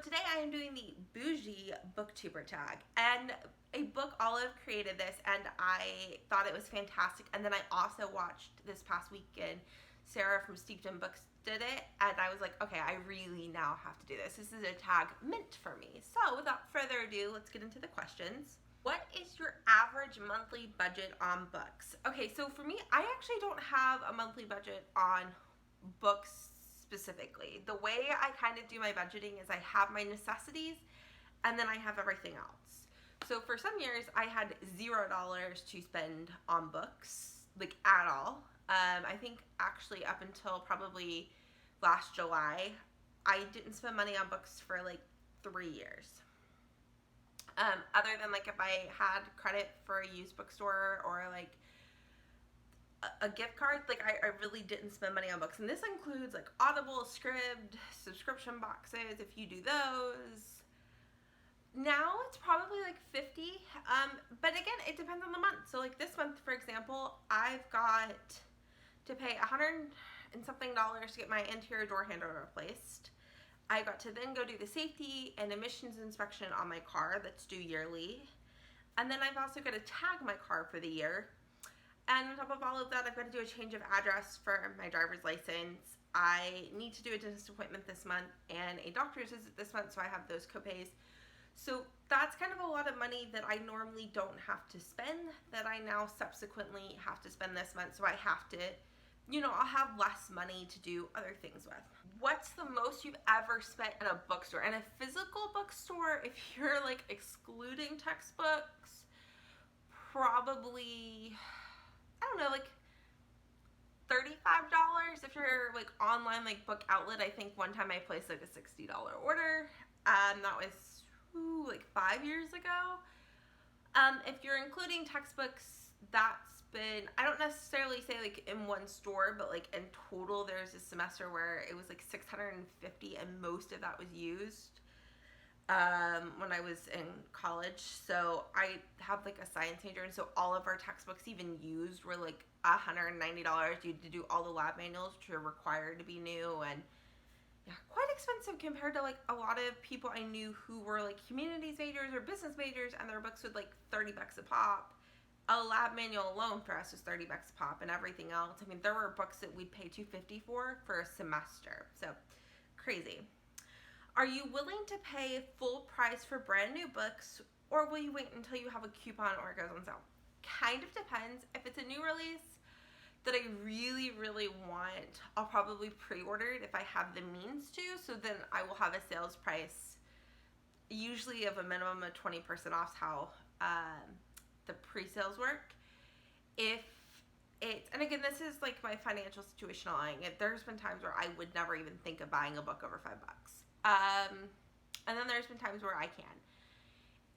today I am doing the Boujee Booktuber Tag, and a book Olive created this and I thought it was fantastic, and then I also watched this past weekend Sarah from Steeped in Books did it, and I was like, okay, I really now have to do this. This is a tag meant for me. So without further ado, let's get into the questions. What is your average monthly budget on books? Okay, so for me, I actually don't have a monthly budget on books specifically. The way I kind of do my budgeting is I have my necessities and then I have everything else. So for some years I had $0 to spend on books, like at all. I think actually up until probably last July, I didn't spend money on books for like 3 years. Other than like if I had credit for a used bookstore or like a gift card, like I really didn't spend money on books. And this includes like Audible, Scribd, subscription boxes, if you do those. Now it's probably like 50, but again, it depends on the month. So like this month, for example, I've got to pay $100 and something to get my interior door handle replaced. I got to then go do the safety and emissions inspection on my car that's due yearly. And then I've also got to tag my car for the year. And on top of all of that, I've got to do a change of address for my driver's license. I need to do a dentist appointment this month and a doctor's visit this month, so I have those copays. So that's kind of a lot of money that I normally don't have to spend that I now subsequently have to spend this month. So I have to, I'll have less money to do other things with. What's the most you've ever spent in a bookstore? In a physical bookstore, if you're like excluding textbooks, probably, I don't know, like $35. If you're like online, like Book Outlet, I think one time I placed like a $60 order. That was like 5 years ago. If you're including textbooks, that's been, I don't necessarily say like in one store, but like in total there's a semester where it was like $650 and most of that was used when I was in college. So I have like a science major, and so all of our textbooks, even used, were like $190. You had to do all the lab manuals, which are required to be new, and yeah, quite expensive compared to like a lot of people I knew who were like humanities majors or business majors, and their books would like $30 a pop. A lab manual alone for us was $30 a pop, and everything else. I mean, there were books that we'd pay $250 for a semester. So crazy. Are you willing to pay full price for brand new books, or will you wait until you have a coupon or it goes on sale? Kind of depends. If it's a new release that I really, really want, I'll probably pre-order it if I have the means to. So then I will have a sales price, usually of a minimum of 20% off how the pre-sales work. If it's, and again, this is like my financial situation lying. There's been times where I would never even think of buying a book over $5. And then there's been times where I can.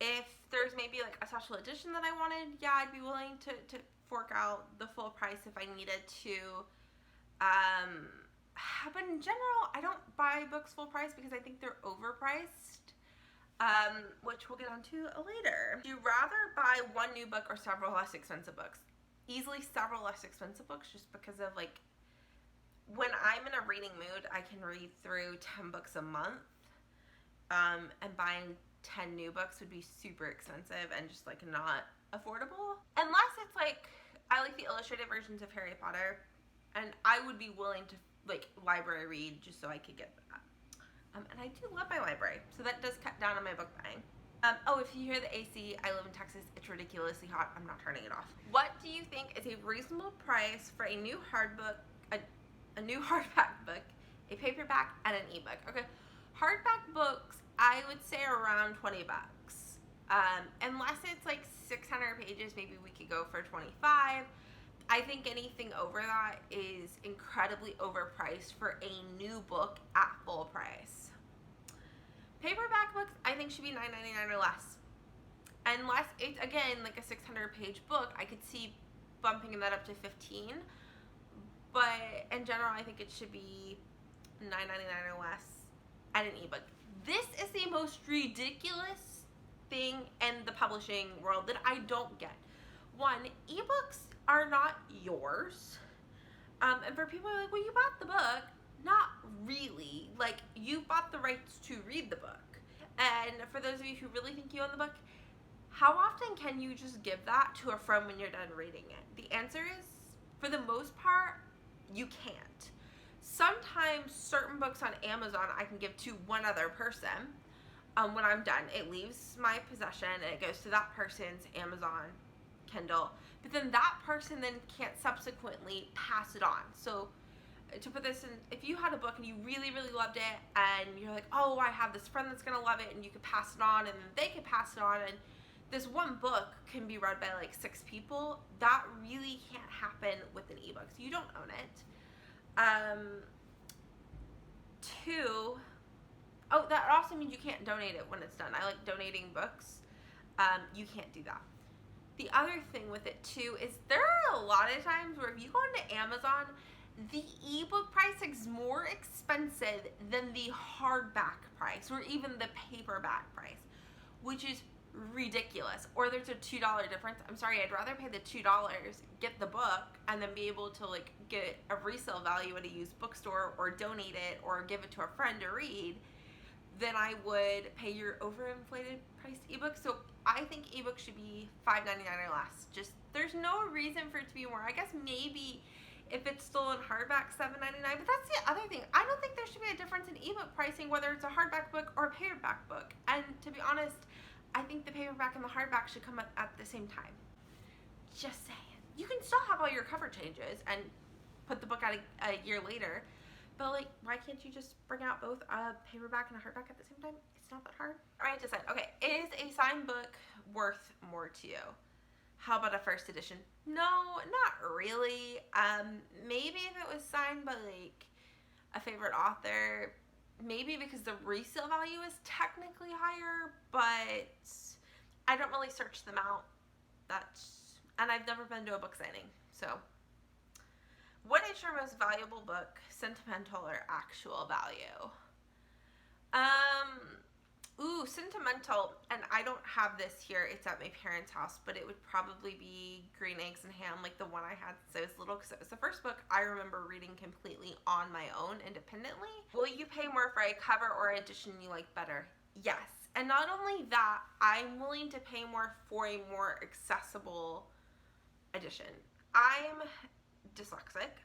If there's maybe like a special edition that I wanted, yeah, I'd be willing to fork out the full price if I needed to. But in general, I don't buy books full price because I think they're overpriced, which we'll get onto later. Do you rather buy one new book or several less expensive books? Easily several less expensive books, just because of like, when I'm in a reading mood, I can read through 10 books a month, and buying 10 new books would be super expensive and just like not affordable. Unless it's like, I like the illustrated versions of Harry Potter, and I would be willing to like library read just so I could get that. And I do love my library, so that does cut down on my book buying. Oh, if you hear the AC, I live in Texas. It's ridiculously hot. I'm not turning it off. What do you think is a reasonable price for a new a new hardback book, a paperback, and an ebook? Okay, hardback books, I would say around $20. Unless it's like 600 pages, maybe we could go for 25. I think anything over that is incredibly overpriced for a new book at full price. Paperback books, I think, should be $9.99 or less. Unless it's, again, like a 600-page book, I could see bumping that up to $15. But in general, I think it should be $9.99 or less at an ebook. This is the most ridiculous thing in the publishing world that I don't get. One, ebooks are not yours. And for people who are like, well, you bought the book. Not really. Like, you bought the rights to read the book. And for those of you who really think you own the book, how often can you just give that to a friend when you're done reading it? The answer is, for the most part, you can't. Sometimes certain books on Amazon I can give to one other person. When I'm done, it leaves my possession and it goes to that person's Amazon Kindle. But then that person then can't subsequently pass it on. So to put this in, if you had a book and you really, really loved it and you're like, oh, I have this friend that's going to love it, and you could pass it on and then they could pass it on, and this one book can be read by like 6 people, that really can't happen with an ebook. So you don't own it. 2, oh, that also means you can't donate it when it's done. I like donating books. You can't do that. The other thing with it too is there are a lot of times where if you go into Amazon, the ebook price is more expensive than the hardback price or even the paperback price, which is ridiculous. Or there's a $2 difference. I'm sorry, I'd rather pay the $2, get the book, and then be able to like get a resale value at a used bookstore or donate it or give it to a friend to read than I would pay your overinflated priced ebook. So I think ebooks should be $5.99 or less. Just, there's no reason for it to be more. I guess maybe if it's still in hardback, $7.99, but that's the other thing. I don't think there should be a difference in ebook pricing, whether it's a hardback book or a paperback book. And to be honest, I think the paperback and the hardback should come at the same time. Just saying. You can still have all your cover changes and put the book out a year later, but like, why can't you just bring out both a paperback and a hardback at the same time? It's not that hard. All right, decide. Okay, is a signed book worth more to you? How about a first edition? No, not really. Maybe if it was signed by like a favorite author, maybe because the resale value is technically higher, but I don't really search them out. And I've never been to a book signing, so. What is your most valuable book, sentimental or actual value? Sentimental, and I don't have this here, it's at my parents' house, but it would probably be Green Eggs and Ham, like the one I had since I was little, because it was the first book I remember reading completely on my own, independently. Will you pay more for a cover or edition you like better? Yes, and not only that, I'm willing to pay more for a more accessible edition. I'm dyslexic,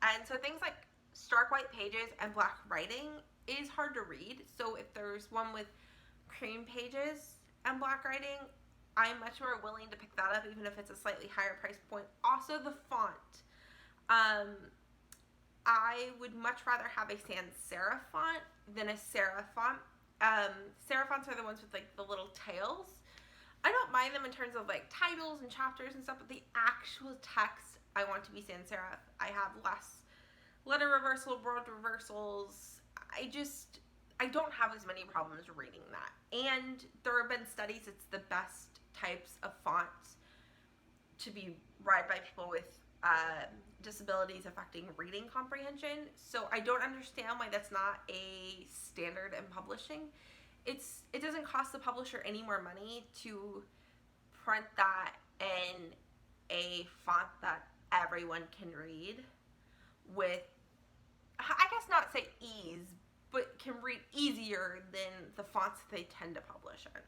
and so things like stark white pages and black writing is hard to read. So if there's one with cream pages and black writing, I'm much more willing to pick that up, even if it's a slightly higher price point. Also, the font. I would much rather have a sans serif font than a serif font. Serif fonts are the ones with like the little tails. I don't mind them in terms of like titles and chapters and stuff, but the actual text I want to be sans serif. I have less letter reversal, word reversals. I don't have as many problems reading that. And there have been studies it's the best types of fonts to be read by people with disabilities affecting reading comprehension. So I don't understand why that's not a standard in publishing. It doesn't cost the publisher any more money to print that in a font that everyone can read with, I guess not say ease, but can read easier than the fonts that they tend to publish in.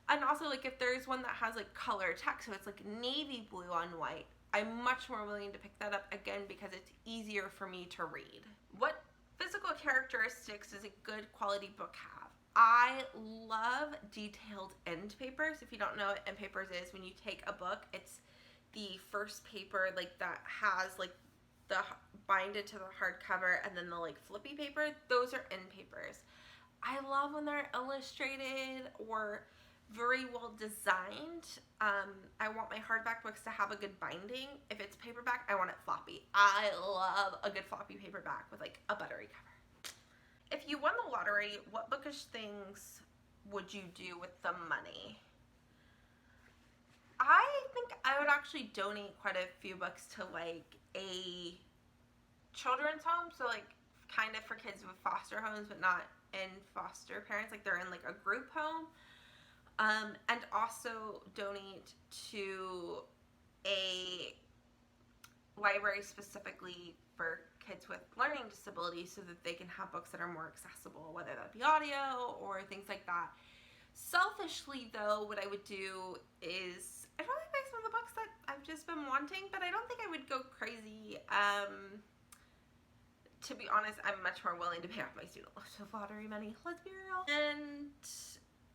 And also, like, if there's one that has like color text, so it's like navy blue on white, I'm much more willing to pick that up, again, because it's easier for me to read. What physical characteristics does a good quality book have? I love detailed end papers. If you don't know what end papers is, when you take a book, it's the first paper like that has like the binded to the hardcover and then the like flippy paper. Those are end papers. I love when they're illustrated or very well designed. I want my hardback books to have a good binding. If it's paperback, I want it floppy. I love a good floppy paperback with like a buttery cover. If you won the lottery, what bookish things would you do with the money? I think I would actually donate quite a few books to like a children's home, so like kind of for kids with foster homes but not in foster parents, like they're in like a group home, and also donate to a library specifically for kids with learning disabilities so that they can have books that are more accessible, whether that be audio or things like that. Selfishly, though, what I would do is I'd probably buy some of the books that I've just been wanting, but I don't think I would go crazy. To be honest, I'm much more willing to pay off my student lottery money. Let's be real. And,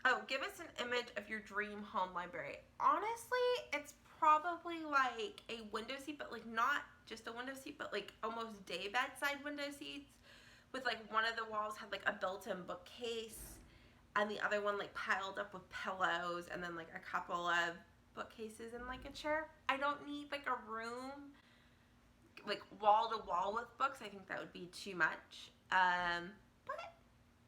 oh, give us an image of your dream home library. Honestly, it's probably like a window seat, but like not just a window seat, but like almost day bedside window seats with like one of the walls had like a built-in bookcase and the other one like piled up with pillows and then like a couple of bookcases and like a chair. I don't need like a room like wall to wall with books. I think that would be too much. But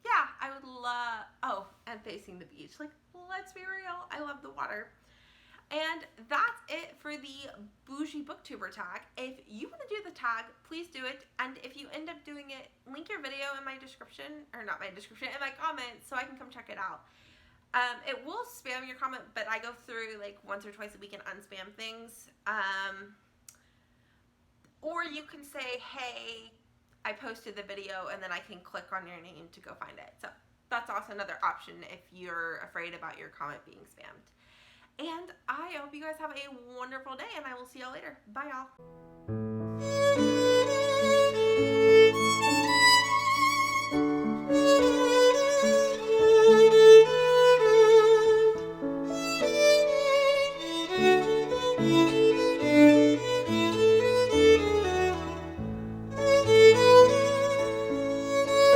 yeah, I would love, oh, and facing the beach. Like, let's be real, I love the water. And that's it for the Boujee Booktuber tag. If you want to do the tag, please do it. And if you end up doing it, link your video in my description, or not my description, in my comments so I can come check it out. It will spam your comment, but I go through like once or twice a week and unspam things. Or you can say, hey, I posted the video, and then I can click on your name to go find it. So that's also another option if you're afraid about your comment being spammed. And I hope you guys have a wonderful day, and I will see y'all later. Bye, y'all.